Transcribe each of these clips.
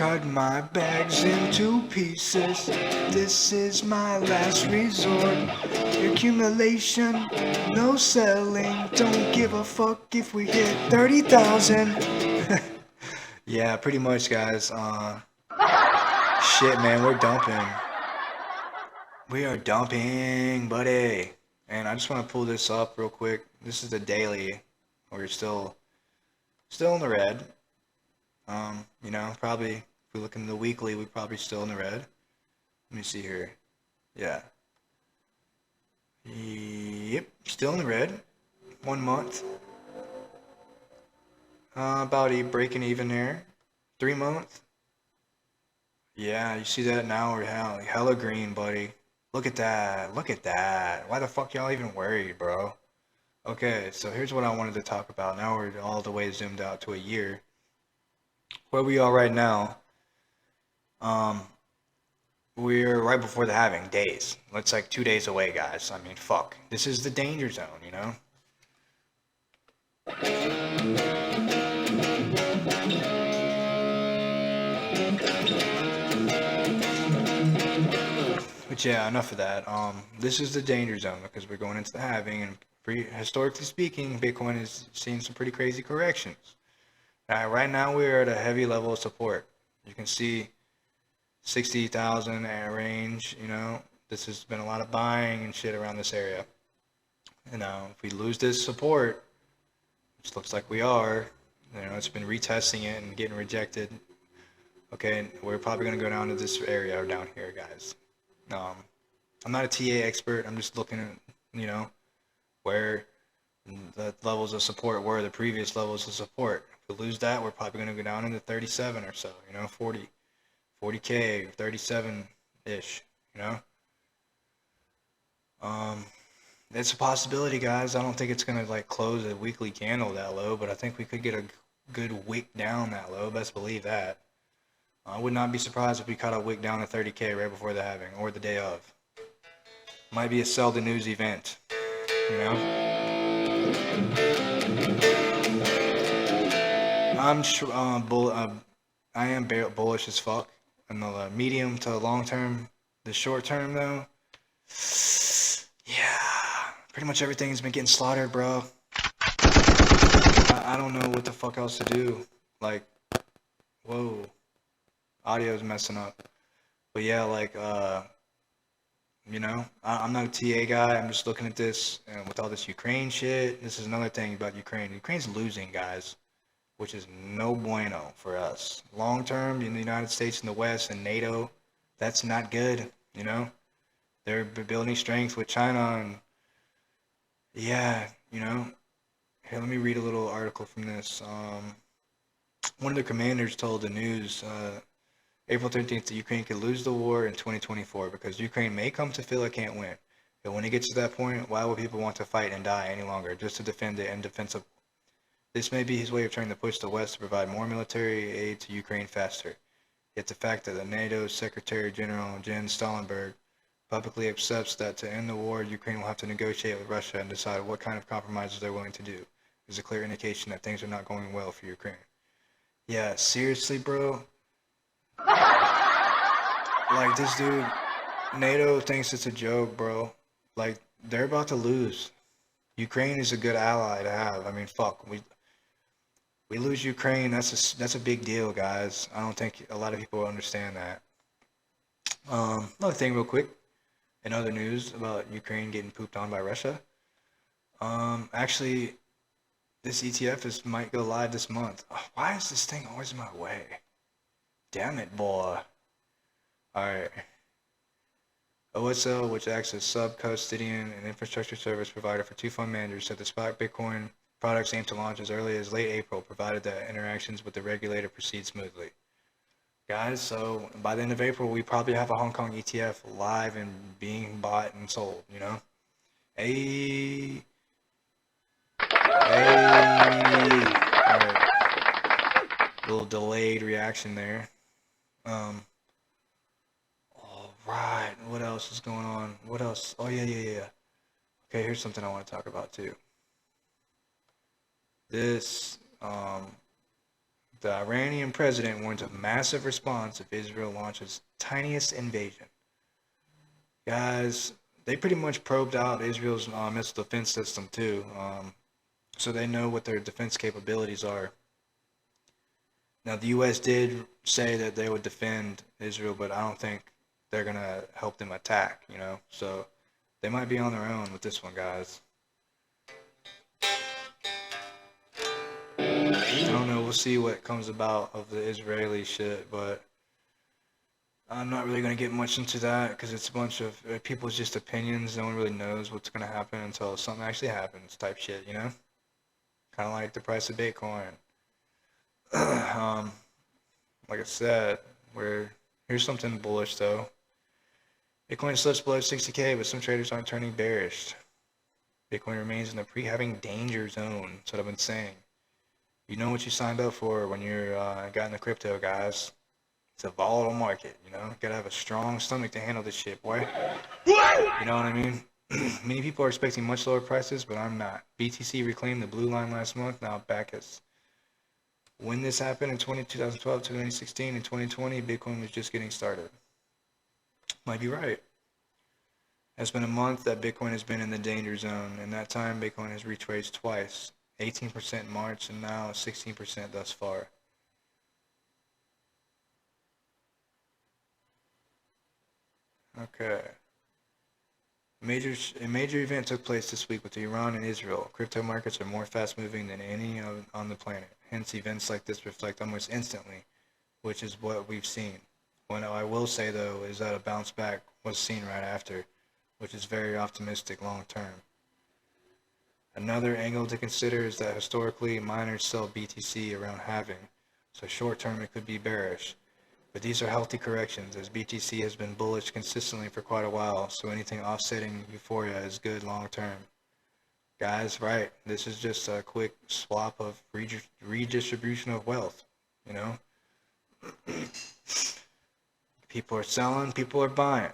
cut my bags into pieces. This is my last resort. Accumulation, no selling. Don't give a fuck if we hit 30,000. Yeah, pretty much, guys. Shit, man, we're dumping. We are dumping, buddy. And I just want to pull this up real quick. This is the daily. We're still in the red. Probably if we look in the weekly, we're probably still in the red. Let me see here. Yeah. Yep, still in the red. 1 month. About breaking even there. 3 months. Yeah, you see that now? We're hella green, buddy. Look at that. Look at that. Why the fuck y'all even worried, bro? Okay, so here's what I wanted to talk about. Now we're all the way zoomed out to a year. Where we are right now, we're right before the halving, days. It's like 2 days away, guys. I mean, fuck. This is the danger zone, you know? But yeah, enough of that. This is the danger zone because we're going into the halving, and historically speaking, Bitcoin is seeing some pretty crazy corrections. Right now we're at a heavy level of support. You can see 60,000 range. You know, this has been a lot of buying and shit around this area. And now, if we lose this support, which looks like we are, you know, it's been retesting it and getting rejected. Okay, we're probably gonna go down to this area or down here, guys. I'm not a TA expert. I'm just looking at, you know, where the levels of support were, the previous levels of support. If we lose that, we're probably going to go down into 37 or so, you know, 40K, 37-ish, you know. It's a possibility, guys. I don't think it's going to, like, close a weekly candle that low, but I think we could get a good wick down that low. Best believe that. I would not be surprised if we caught a wick down to 30K right before the halving or the day of. Might be a sell the news event, you know. I'm sure. I am bullish as fuck in the medium to long term. The short term, though, yeah, pretty much everything's been getting slaughtered, bro. I don't know what the fuck else to do. Like, whoa. Audio's messing up. But yeah, like, you know, I'm not a TA guy. I'm just looking at this, and with all this Ukraine shit, this is another thing about Ukraine. Ukraine's losing, guys, which is no bueno for us. Long term, in the United States and the West and NATO, that's not good, you know? They're building strength with China, and yeah, you know. Here, let me read a little article from this. One of the commanders told the news, April 13th, that Ukraine could lose the war in 2024 because Ukraine may come to feel it can't win. But when it gets to that point, why would people want to fight and die any longer just to defend the indefensible? This may be his way of trying to push the West to provide more military aid to Ukraine faster. Yet the fact that the NATO Secretary General Jens Stoltenberg publicly accepts that to end the war, Ukraine will have to negotiate with Russia and decide what kind of compromises they're willing to do is a clear indication that things are not going well for Ukraine. Yeah, seriously, bro. Like, this dude, NATO thinks it's a joke, bro. Like, they're about to lose. Ukraine is a good ally to have. I mean, fuck, we lose Ukraine, that's a big deal, guys. I don't think a lot of people understand that. Another thing real quick, in other news about Ukraine getting pooped on by Russia. Actually, this ETF might go live this month. Oh, why is this thing always in my way? Damn it, boy. Alright. OSL, which acts as sub-custodian and infrastructure service provider for two fund managers, said the spot Bitcoin products aim to launch as early as late April, provided that interactions with the regulator proceed smoothly. Guys, so by the end of April, we probably have a Hong Kong ETF live and being bought and sold, you know? Hey. Alright. Little delayed reaction there. Alright, what else is going on? What else? Oh, yeah. Okay, here's something I want to talk about, too. This, The Iranian president warns of massive response if Israel launches tiniest invasion. Guys, they pretty much probed out Israel's missile defense system too, so they know what their defense capabilities are. Now, the U.S. did say that they would defend Israel, but I don't think they're gonna help them attack, you know? So they might be on their own with this one, guys. I don't know, we'll see what comes about of the Israeli shit, but I'm not really gonna get much into that because it's a bunch of people's just opinions. No one really knows what's gonna happen until something actually happens, type shit, you know? Kind of like the price of Bitcoin. Like I said, here's something bullish though. Bitcoin slips below 60K, but some traders aren't turning bearish. Bitcoin remains in the pre-halving danger zone. That's what I've been saying. You know what you signed up for when you're got into crypto, guys. It's a volatile market, you know? You gotta have a strong stomach to handle this shit, boy. You know what I mean? Many people are expecting much lower prices, but I'm not. BTC reclaimed the blue line last month, now back as when this happened in 2012, 2016, and 2020, Bitcoin was just getting started. Might be right. It's been a month that Bitcoin has been in the danger zone. In that time, Bitcoin has retraced twice, 18% in March and now 16% thus far. Okay. A major event took place this week with Iran and Israel. Crypto markets are more fast-moving than any on the planet. Hence, events like this reflect almost instantly, which is what we've seen. What I will say, though, is that a bounce back was seen right after, which is very optimistic long-term. Another angle to consider is that historically, miners sell BTC around halving, so short-term it could be bearish. But these are healthy corrections, as BTC has been bullish consistently for quite a while, so anything offsetting euphoria is good long-term. Guys, right, this is just a quick swap of redistribution of wealth, you know? People are selling, people are buying.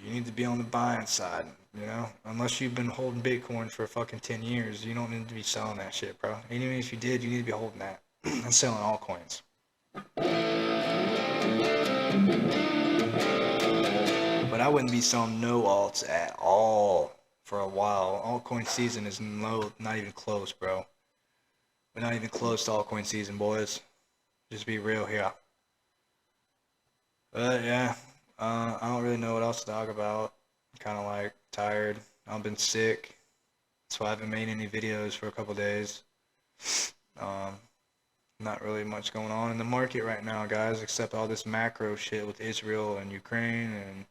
You need to be on the buying side, you know? Unless you've been holding Bitcoin for fucking 10 years, you don't need to be selling that shit, bro. And even if you did, you need to be holding that and selling altcoins. But I wouldn't be selling no alts at all for a while. Altcoin season is not even close, bro. We're not even close to altcoin season, boys. Just be real here. But yeah, I don't really know what else to talk about. I'm kind of like tired. I've been sick, so I haven't made any videos for a couple days. Not really much going on in the market right now, guys, except all this macro shit with Israel and Ukraine and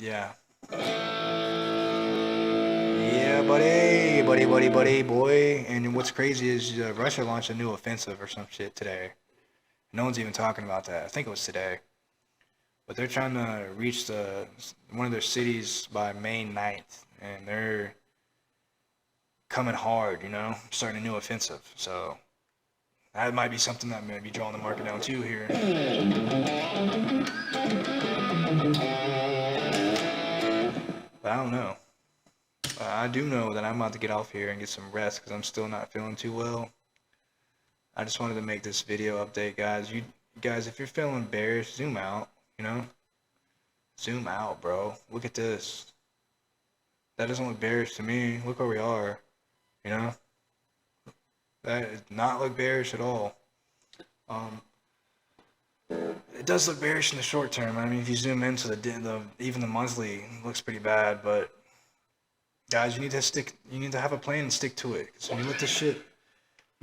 yeah. Yeah, buddy, boy. And what's crazy is Russia launched a new offensive or some shit today. No one's even talking about that. I think it was today. But they're trying to reach one of their cities by May 9th, and they're coming hard, you know, starting a new offensive. So that might be something that may be drawing the market down too here. But I don't know. I do know that I'm about to get off here and get some rest because I'm still not feeling too well. I just wanted to make this video update, guys. You guys, if you're feeling bearish, zoom out, you know? Zoom out, bro. Look at this. That doesn't look bearish to me. Look where we are, you know? That does not look bearish at all. It does look bearish in the short term. I mean, if you zoom into even the monthly, it looks pretty bad. But guys, you need to have a plan and stick to it. Because when you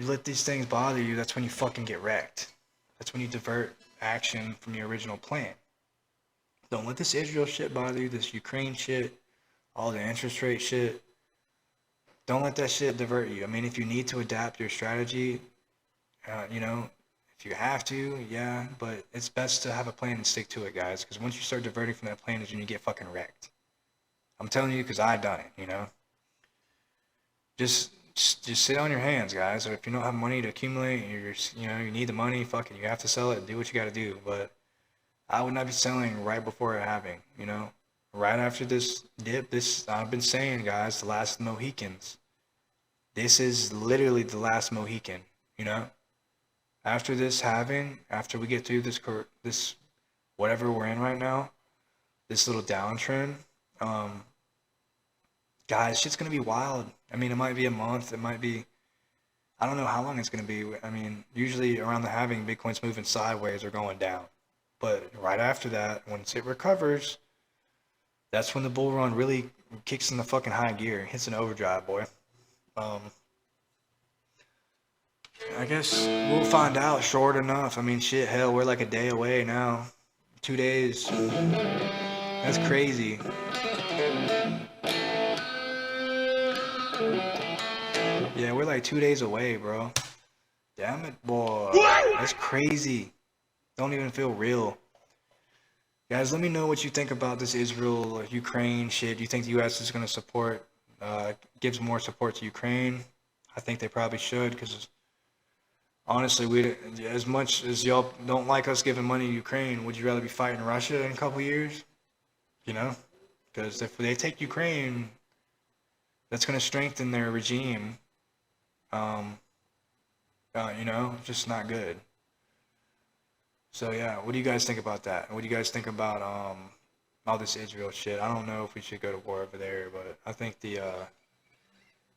let these things bother you, that's when you fucking get wrecked. That's when you divert action from your original plan. Don't let this Israel shit bother you. This Ukraine shit, all the interest rate shit. Don't let that shit divert you. I mean, if you need to adapt your strategy, you know, if you have to, yeah, but it's best to have a plan and stick to it, guys, because once you start diverting from that plan is when you get fucking wrecked. I'm telling you because I've done it, you know. Just sit on your hands, guys. Or if you don't have money to accumulate, you need the money, fucking, you have to sell it, do what you got to do. But I would not be selling right before it happening, you know. Right after this dip, I've been saying, guys, the last Mohicans. this is literally the last Mohican, you know? After this halving, after we get through this whatever we're in right now, this little downtrend, guys, shit's gonna be wild. I mean, it might be a month, it might be, I don't know how long it's gonna be. I mean, usually around the halving, Bitcoin's moving sideways or going down. But right after that, once it recovers, that's when the bull run really kicks in the fucking high gear, hits an overdrive, boy. I guess we'll find out short enough. I mean, shit, hell, we're like a day away now. 2 days. That's crazy. Yeah, we're like 2 days away, bro. Damn it, boy. That's crazy. Don't even feel real. Guys, let me know what you think about this Israel, Ukraine shit. Do you think the U.S. is going to support, gives more support to Ukraine? I think they probably should, because honestly, as much as y'all don't like us giving money to Ukraine, would you rather be fighting Russia in a couple years? You know? Because if they take Ukraine, that's going to strengthen their regime. You know, just not good. So yeah, what do you guys think about that? What do you guys think about all this Israel shit? I don't know if we should go to war over there, but I think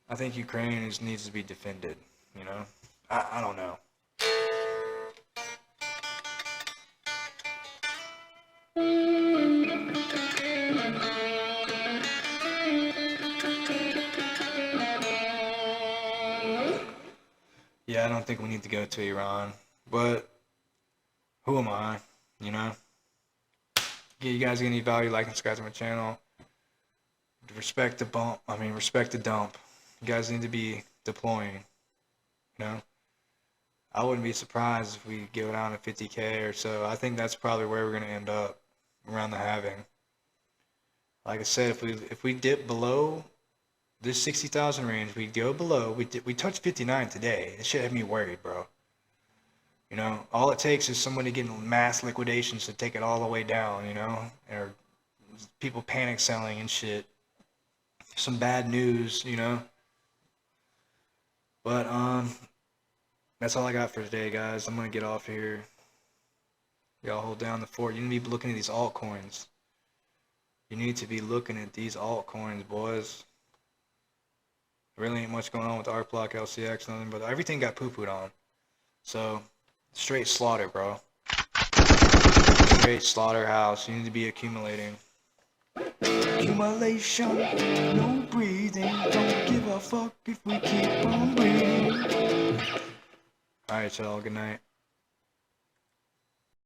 I think Ukraine needs to be defended. You know, I don't know. Yeah, I don't think we need to go to Iran, but who am I? You know? Yeah, you guys get any value, like and subscribe to my channel. Respect the bump. I mean, respect the dump. You guys need to be deploying. You know? I wouldn't be surprised if we go down to 50K or so. I think that's probably where we're gonna end up around the halving. Like I said, if we dip below this 60,000 range, we go below. We touched 59 today. This shit had me worried, bro. You know, all it takes is somebody getting mass liquidations to take it all the way down. You know, or people panic selling and shit. Some bad news, you know. But that's all I got for today, guys. I'm gonna get off here. Y'all hold down the fort. You need to be looking at these altcoins. You need to be looking at these altcoins, boys. There really ain't much going on with ARC block, LCX, nothing, but everything got poo-pooed on. So, straight slaughter, bro. Straight slaughterhouse. You need to be accumulating. Accumulation, no breathing. Don't give a fuck if we keep on breathing. Alright, y'all. Good night.